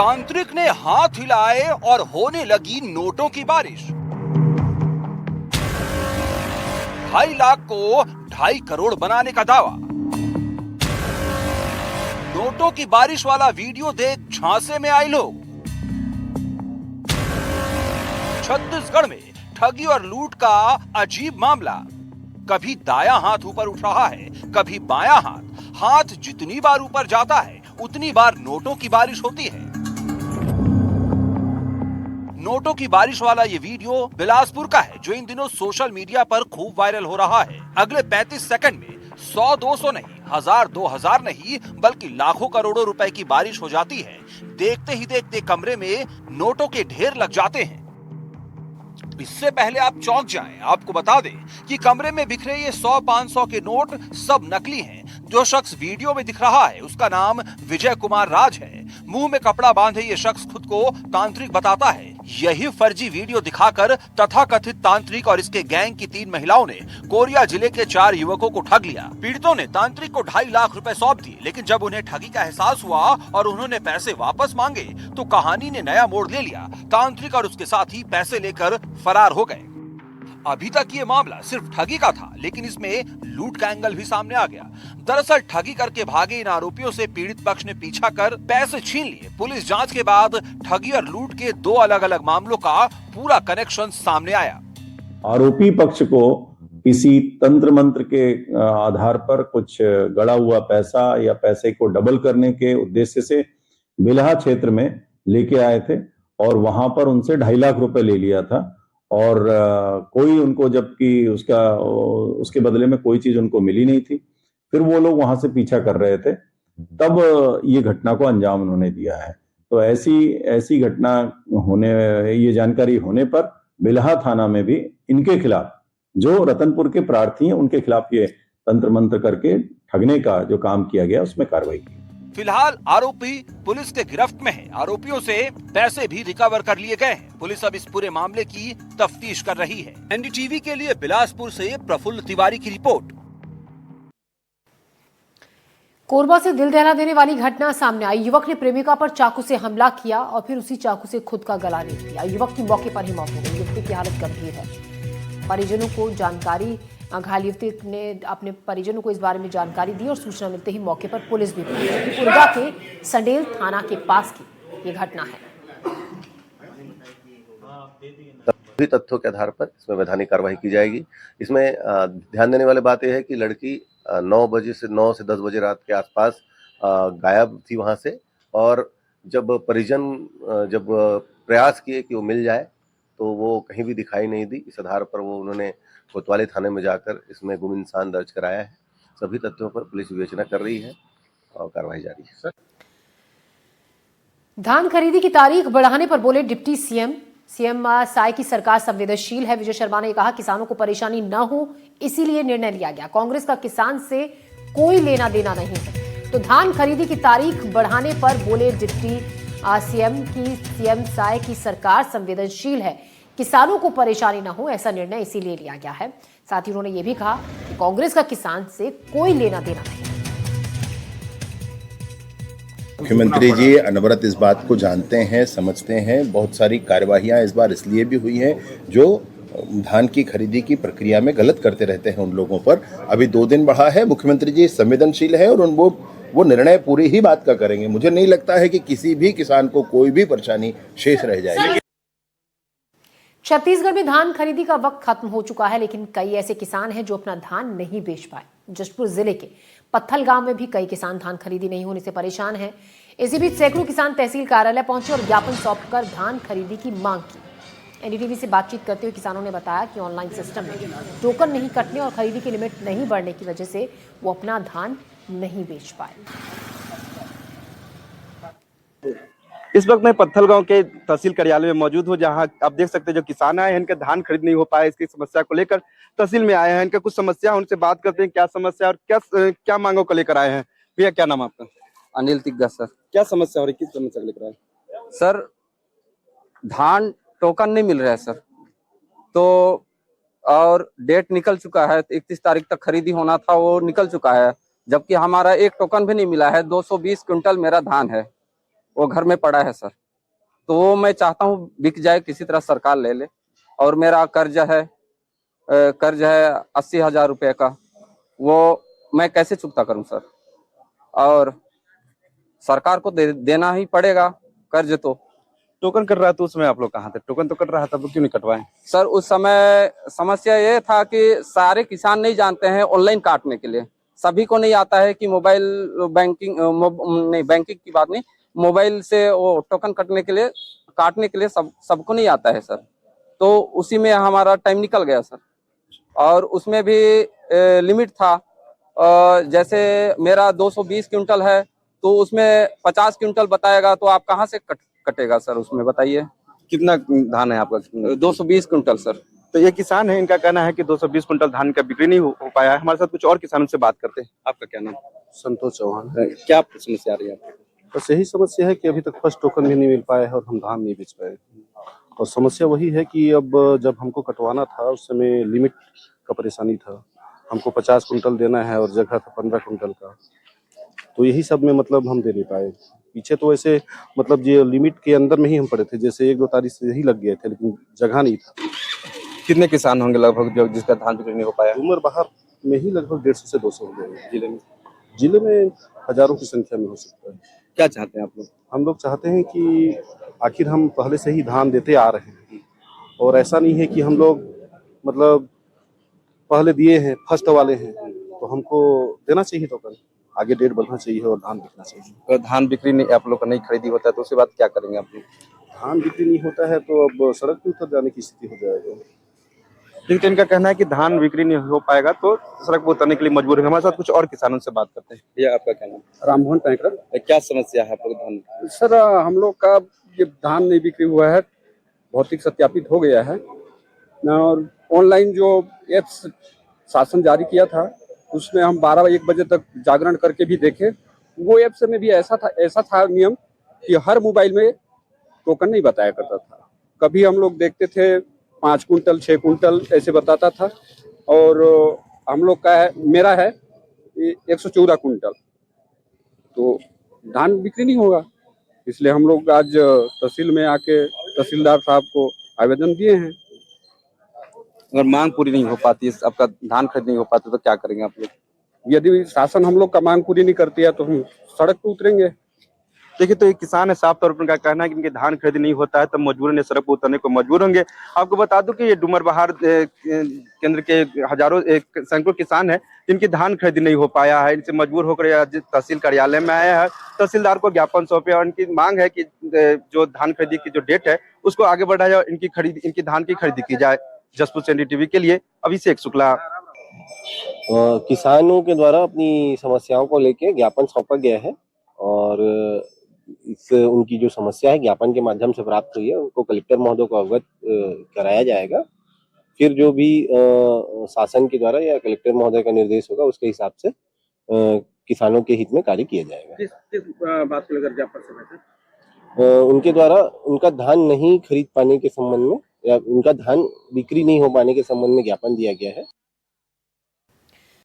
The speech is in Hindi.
तांत्रिक ने हाथ हिलाए और होने लगी नोटों की बारिश। 2.5 लाख को 2.5 करोड़ बनाने का दावा। नोटों की बारिश वाला वीडियो देख झांसे में आए लोग। छत्तीसगढ़ में ठगी और लूट का अजीब मामला। कभी दायां हाथ ऊपर उठ रहा है, कभी बायां हाथ। हाथ जितनी बार ऊपर जाता है उतनी बार नोटों की बारिश होती है। नोटों की बारिश वाला ये वीडियो बिलासपुर का है, जो इन दिनों सोशल मीडिया पर खूब वायरल हो रहा है। अगले 35 सेकंड में 100-200 नहीं, 1000-2000 नहीं, बल्कि लाखों करोड़ों रुपए की बारिश हो जाती है। देखते ही देखते कमरे में नोटों के ढेर लग जाते हैं। इससे पहले आप चौंक जाएं, आपको बता दें कि कमरे में बिखरे ये 100-500 के नोट सब नकली हैं। जो शख्स वीडियो में दिख रहा है उसका नाम विजय कुमार राज है। मुंह में कपड़ा बांधे ये शख्स खुद को तांत्रिक बताता है। यही फर्जी वीडियो दिखाकर तथाकथित तांत्रिक और इसके गैंग की 3 महिलाओं ने कोरिया जिले के 4 युवकों को ठग लिया। पीड़ितों ने तांत्रिक को 2.5 लाख रुपए सौंप दिए, लेकिन जब उन्हें ठगी का एहसास हुआ और उन्होंने पैसे वापस मांगे तो कहानी ने नया मोड़ ले लिया। तांत्रिक और उसके साथी पैसे लेकर फरार हो गए। अभी तक ये मामला सिर्फ ठगी का था, लेकिन इसमें लूट का एंगल भी सामने आ गया। दरअसल ठगी करके भागे इन आरोपियों से पीड़ित पक्ष ने पीछा कर पैसे छीन लिए। पुलिस जांच के बाद ठगी और लूट के 2 अलग-अलग मामलों का पूरा कनेक्शन सामने आया। आरोपी पक्ष को किसी तंत्र मंत्र के आधार पर कुछ गड़ा हुआ पैसा या पैसे को डबल करने के उद्देश्य से बिल्हा क्षेत्र में लेके आए थे और वहां पर उनसे 2.5 लाख रुपए ले लिया था। और कोई उनको, जबकि उसके बदले में कोई चीज उनको मिली नहीं थी। फिर वो लोग वहां से पीछा कर रहे थे, तब ये घटना को अंजाम उन्होंने दिया है। तो ऐसी घटना होने, ये जानकारी होने पर बिल्हा थाना में भी इनके खिलाफ, जो रतनपुर के प्रार्थी हैं, उनके खिलाफ ये तंत्र मंत्र करके ठगने का जो काम किया गया उसमें कार्रवाई की। फिलहाल आरोपी पुलिस के गिरफ्त में है। आरोपियों से पैसे भी रिकवर कर लिए गए हैं। पुलिस अब इस पूरे मामले की तफ्तीश कर रही है। एनडीटीवी के लिए बिलासपुर से प्रफुल्ल तिवारी की रिपोर्ट। कोरबा से दिल दहला देने वाली घटना सामने आई। युवक ने प्रेमिका पर चाकू से हमला किया और फिर उसी चाकू से खुद का गला रेत दिया। युवक की मौके पर ही मौत हो गई। युवती की हालत गंभीर है। परिजनों को जानकारी, घायल युवती ने अपने परिजनों को इस बारे में जानकारी दी और सूचना मिलते ही मौके पर पुलिस भी पहुंची। कोरबा के संडेल थाना के पास की ये घटना है। सभी तथ्यों के आधार पर इसमें वैधानिक कार्रवाई की जाएगी। इसमें ध्यान देने वाली बात यह है कि लड़की 9 से 10 बजे रात के आसपास गायब थी वहां से, और जब परिजन जब प्रयास किए कि वो मिल जाए तो वो कहीं भी दिखाई नहीं दी। इस आधार पर वो उन्होंने कोतवाली थाने में जाकर इसमें गुम इंसान दर्ज कराया है। सभी तथ्यों पर पुलिस विवेचना कर रही है और कार्रवाई जारी है। धान खरीदी की तारीख बढ़ाने पर बोले डिप्टी सीएम साय की सरकार संवेदनशील है। विजय शर्मा ने कहा किसानों को परेशानी न हो इसीलिए निर्णय लिया गया। कांग्रेस का किसान से कोई लेना देना नहीं है। तो धान खरीदी की तारीख बढ़ाने पर बोले डिप्टी सीएम साय की सरकार संवेदनशील है, किसानों को परेशानी न हो ऐसा निर्णय इसीलिए लिया गया है। साथ ही उन्होंने ये भी कहा कि कांग्रेस का किसान से कोई लेना देना नहीं। मुख्यमंत्री जी अनवरत इस बात को जानते हैं, समझते हैं। बहुत सारी कार्यवाहियां इस बार इसलिए भी हुई हैं जो धान की खरीदी की प्रक्रिया में गलत करते रहते हैं उन लोगों पर। अभी 2 दिन बढ़ा है। मुख्यमंत्री जी संवेदनशील है और वो निर्णय पूरी ही बात का करेंगे। मुझे नहीं लगता है कि किसी भी किसान को कोई भी परेशानी शेष रह जाएगी। छत्तीसगढ़ में धान खरीदी का वक्त खत्म हो चुका है, लेकिन कई ऐसे किसान हैं जो अपना धान नहीं बेच पाए। जशपुर जिले के पत्थल गांव में भी कई किसान धान खरीदी नहीं होने से परेशान हैं। इसी बीच सैकड़ों किसान तहसील कार्यालय पहुंचे और ज्ञापन सौंपकर धान खरीदी की मांग की। एनडीटीवी से बातचीत करते हुए किसानों ने बताया कि ऑनलाइन सिस्टम में टोकन नहीं कटने और खरीदी की लिमिट नहीं बढ़ने की वजह से वो अपना धान नहीं बेच पाए। इस वक्त मैं पत्थल गांव के तहसील कार्यालय में मौजूद हूं, जहां आप देख सकते हैं जो किसान आए हैं इनके धान खरीद नहीं हो पाए, इसकी समस्या को लेकर तहसील में आए हैं। इनका कुछ समस्या, उनसे बात करते हैं क्या समस्या और क्या मांगों को लेकर आए हैं। भैया क्या नाम आपका? अनिल तिग्गा सर। क्या समस्या हो रही, किस समस्या को लेकर आए? सर धान टोकन नहीं मिल रहा है सर, तो और डेट निकल चुका है, 31 तारीख तक खरीदी होना था, वो निकल चुका है, जबकि हमारा एक टोकन भी नहीं मिला है। 220 क्विंटल मेरा धान है। वो घर में पड़ा है सर। तो वो मैं चाहता हूँ बिक जाए, किसी तरह सरकार ले ले। और मेरा कर्ज है 80,000 रुपये का, वो मैं कैसे चुकता करूं सर? और सरकार को देना ही पड़ेगा कर्ज। तो टोकन कट रहा तो उसमें आप लोग कहाँ थे? टोकन तो कट रहा था, तो क्यों नहीं कटवाए? सर उस समय समस्या ये था कि सारे किसान नहीं जानते हैं ऑनलाइन काटने के लिए। सभी को नहीं आता है कि मोबाइल बैंकिंग नहीं, बैंकिंग की बात नहीं, मोबाइल से वो टोकन काटने के लिए सबको नहीं आता है सर। तो उसी में हमारा टाइम निकल गया सर। और उसमें भी लिमिट था। जैसे मेरा 220 क्विंटल है, तो उसमें 50 क्विंटल बताएगा, तो आप कहाँ से कटेगा सर उसमें, बताइए। कितना धान है आपका? 220 क्विंटल सर। तो ये किसान है, इनका कहना है कि 220 कुंटल धान का बिक्री नहीं हो पाया है। हमारे साथ कुछ और किसानों से बात करते हैं। आपका क्या नाम? संतोष चौहान। क्या समस्या आ रही है आपको? बस यही समस्या है कि अभी तक फर्स्ट टोकन भी नहीं मिल पाया है और हम धान नहीं बेच पाए। और समस्या वही है कि अब जब हमको कटवाना था उस समय लिमिट का परेशानी था। हमको 50 कुंटल देना है और जगह था 15 कुंटल का। तो यही सब में मतलब हम दे नहीं पाए। पीछे तो ऐसे मतलब ये लिमिट के अंदर में ही हम पड़े थे, जैसे 1-2 तारीख से यही लग गए थे, लेकिन जगह नहीं था। कितने किसान होंगे लगभग जो जिसका धान बिक्री नहीं हो पाया? उम्र बाहर में ही लगभग 150 से 200 हो गए। जिले में हजारों की संख्या में हो सकता है। क्या चाहते हैं आप लोग? हम लोग चाहते हैं कि आखिर हम पहले से ही धान देते आ रहे हैं और ऐसा नहीं है कि हम लोग मतलब पहले दिए हैं, फर्स्ट वाले हैं, तो हमको देना चाहिए टोकन। आगे डेट बढ़ना चाहिए और धान बिकना चाहिए। अगर धान बिक्री नहीं आप लोग का नहीं खरीदी होता है तो उसके बाद क्या करेंगे आप लोग? धान बिक्री नहीं होता है तो अब सड़क पे उतर जाने की स्थिति हो जाएगी। लेकिन इनका कहना है कि धान बिक्री नहीं हो पाएगा तो सड़क पर उतरने के लिए मजबूर है। हमारे साथ कुछ और किसानों से बात करते हैं। ये आपका क्या नाम? राममोहन पैंकरा। क्या समस्या है आप लोग धान? सर हम लोग का ये धान नहीं बिक्री हुआ है, भौतिक सत्यापित हो गया है और ऑनलाइन जो एप्स शासन जारी किया था उसमें हम 12-1 बजे तक जागरण करके भी देखे। वो एप्स में भी ऐसा था नियम कि हर मोबाइल में टोकन नहीं बताया करता था। कभी हम लोग देखते थे 5 कुंटल 6 कुंटल ऐसे बताता था और हम लोग का है, मेरा है 114 कुंटल, तो धान बिक्री नहीं होगा। इसलिए हम लोग आज तहसील में आके तहसीलदार साहब को आवेदन दिए हैं। अगर मांग पूरी नहीं हो पाती है, आपका धान खरीद नहीं हो पाता तो क्या करेंगे आप लोग? यदि शासन हम लोग का मांग पूरी नहीं करती है तो हम सड़क पर उतरेंगे। देखिए, तो एक किसान है, साफ तौर पर उनका कहना है कि इनके धान खरीद नहीं होता है तो मजबूरन सड़क पर उतरने को मजबूर होंगे। आपको बता दूं कि ये डुमर बहार केंद्र के हजारों सैकड़ों किसान है जिनकी धान खरीद नहीं हो पाया है। इनसे मजबूर होकर आज तहसील कार्यालय में आया है, तहसीलदार को ज्ञापन सौंपे और इनकी मांग है कि जो धान खरीदी की जो डेट है उसको आगे बढ़ाया जाए, इनकी धान की खरीदी की जाए। जसपुर से NDTV के लिए अभिषेक शुक्ला। किसानों के द्वारा अपनी समस्याओं को लेकर ज्ञापन सौंपा गया है और इस उनकी जो समस्या है ज्ञापन के माध्यम से प्राप्त हुई है उनको कलेक्टर महोदय को अवगत कराया जाएगा। फिर जो भी शासन के द्वारा या कलेक्टर महोदय का निर्देश होगा उसके हिसाब से किसानों के हित में कार्य किया जाएगा। किस बात को लेकर ज्ञापन से? उनके द्वारा उनका धान नहीं खरीद पाने के संबंध में या उनका धान बिक्री नहीं हो पाने के संबंध में ज्ञापन दिया गया है।